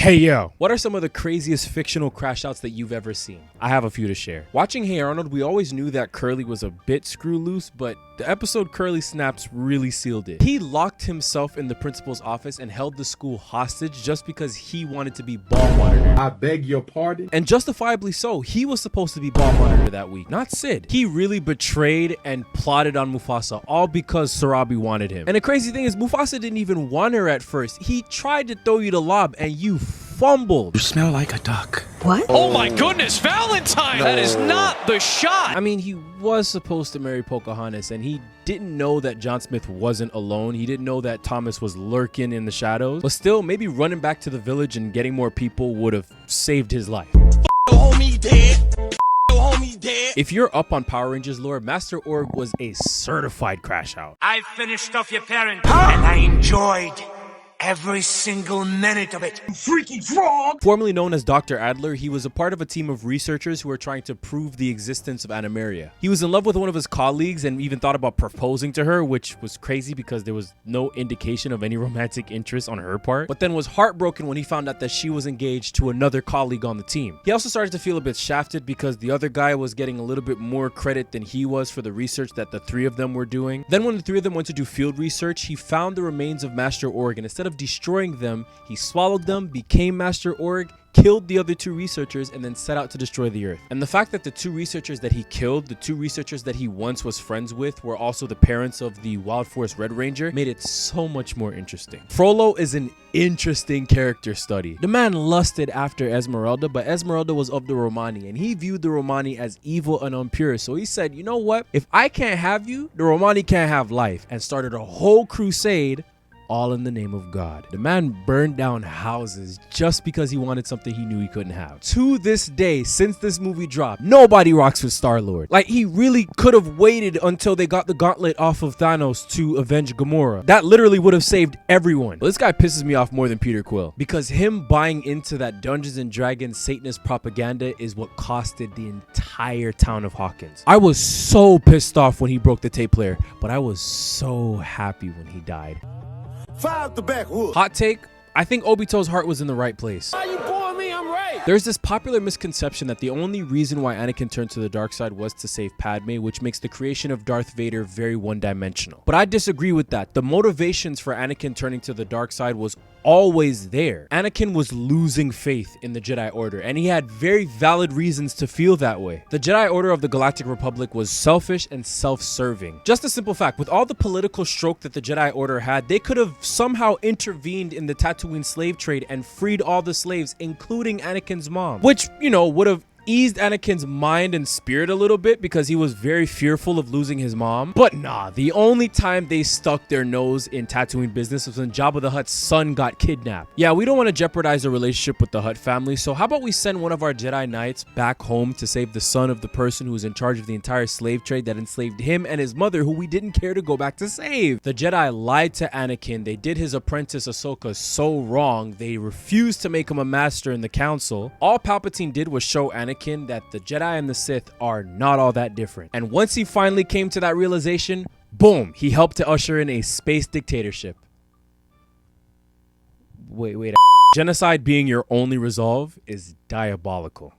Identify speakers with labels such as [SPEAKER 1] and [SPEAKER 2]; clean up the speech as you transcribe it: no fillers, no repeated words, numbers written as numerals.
[SPEAKER 1] Hey yo, what are some of the craziest fictional Crashouts that you've ever seen? I have a few to share. Watching Hey Arnold, we always knew that Curly was a bit screw loose, but the episode Curly Snaps really sealed it. He locked himself in the principal's office and held the school hostage just because he wanted to be ball monitor.
[SPEAKER 2] I beg your pardon?
[SPEAKER 1] And justifiably so. He was supposed to be ball monitor that week, not Sid. He really betrayed and plotted on Mufasa, all because Sarabi wanted him. And the crazy thing is, Mufasa didn't even want her at first. He tried to throw you the lob and you fumbled.
[SPEAKER 3] You smell like a duck.
[SPEAKER 4] What?
[SPEAKER 5] Oh my goodness, Valentine! That is not the shot!
[SPEAKER 1] I mean, he was supposed to marry Pocahontas, and he didn't know that John Smith wasn't alone. He didn't know that Thomas was lurking in the shadows. But still, maybe running back to the village and getting more people would have saved his life.
[SPEAKER 6] Homie dead. Homie dead.
[SPEAKER 1] If you're up on Power Rangers lore, Master Org was a certified crash out.
[SPEAKER 6] I finished off your parent, and I enjoyed every single minute of it. Freaky frog!
[SPEAKER 1] Formerly known as Dr. Adler, he was a part of a team of researchers who were trying to prove the existence of Animaria. He was in love with one of his colleagues and even thought about proposing to her, which was crazy because there was no indication of any romantic interest on her part, but then was heartbroken when he found out that she was engaged to another colleague on the team. He also started to feel a bit shafted because the other guy was getting a little bit more credit than he was for the research that the three of them were doing. Then when the three of them went to do field research, he found the remains of Master Org, and instead of destroying them, he swallowed them, became Master Org, killed the other two researchers, and then set out to destroy the Earth. And the fact that the two researchers that he killed, the two researchers that he once was friends with, were also the parents of the Wild Forest Red Ranger made it so much more interesting. Frollo is an interesting character study. The man lusted after Esmeralda, but Esmeralda was of the Romani, and he viewed the Romani as evil and impure. So he said, you know what? If I can't have you, the Romani can't have life, and started a whole crusade all in the name of God. The man burned down houses just because he wanted something he knew he couldn't have. To this day, since this movie dropped, nobody rocks with Star-Lord. Like, he really could have waited until they got the gauntlet off of Thanos to avenge Gamora. That literally would have saved everyone. But this guy pisses me off more than Peter Quill, because him buying into that Dungeons and Dragons Satanist propaganda is what costed the entire town of Hawkins. I was so pissed off when he broke the tape player, but I was so happy when he died.
[SPEAKER 2] Fire up the backwood.
[SPEAKER 1] Hot take, I think Obito's heart was in the right place.
[SPEAKER 6] Why you boring me? I'm right.
[SPEAKER 1] There's this popular misconception that the only reason why Anakin turned to the dark side was to save Padme, which makes the creation of Darth Vader very one-dimensional. But I disagree with that. The motivations for Anakin turning to the dark side was always there. Anakin was losing faith in the Jedi Order, and he had very valid reasons to feel that way. The Jedi Order of the Galactic Republic was selfish and self-serving. Just a simple fact, with all the political stroke that the Jedi Order had, they could have somehow intervened in the Tatooine slave trade and freed all the slaves, including Anakin's mom, which, you know, would have eased Anakin's mind and spirit a little bit because he was very fearful of losing his mom. But nah, the only time they stuck their nose in Tatooine business was when Jabba the Hutt's son got kidnapped. Yeah, we don't want to jeopardize the relationship with the Hutt family, so how about we send one of our Jedi Knights back home to save the son of the person who was in charge of the entire slave trade that enslaved him and his mother, who we didn't care to go back to save. The Jedi lied to Anakin. They did his apprentice Ahsoka so wrong. They refused to make him a master in the council. All Palpatine did was show Anakin that the Jedi and the Sith are not all that different. And once he finally came to that realization, boom, he helped to usher in a space dictatorship. Wait. Genocide being your only resolve is diabolical.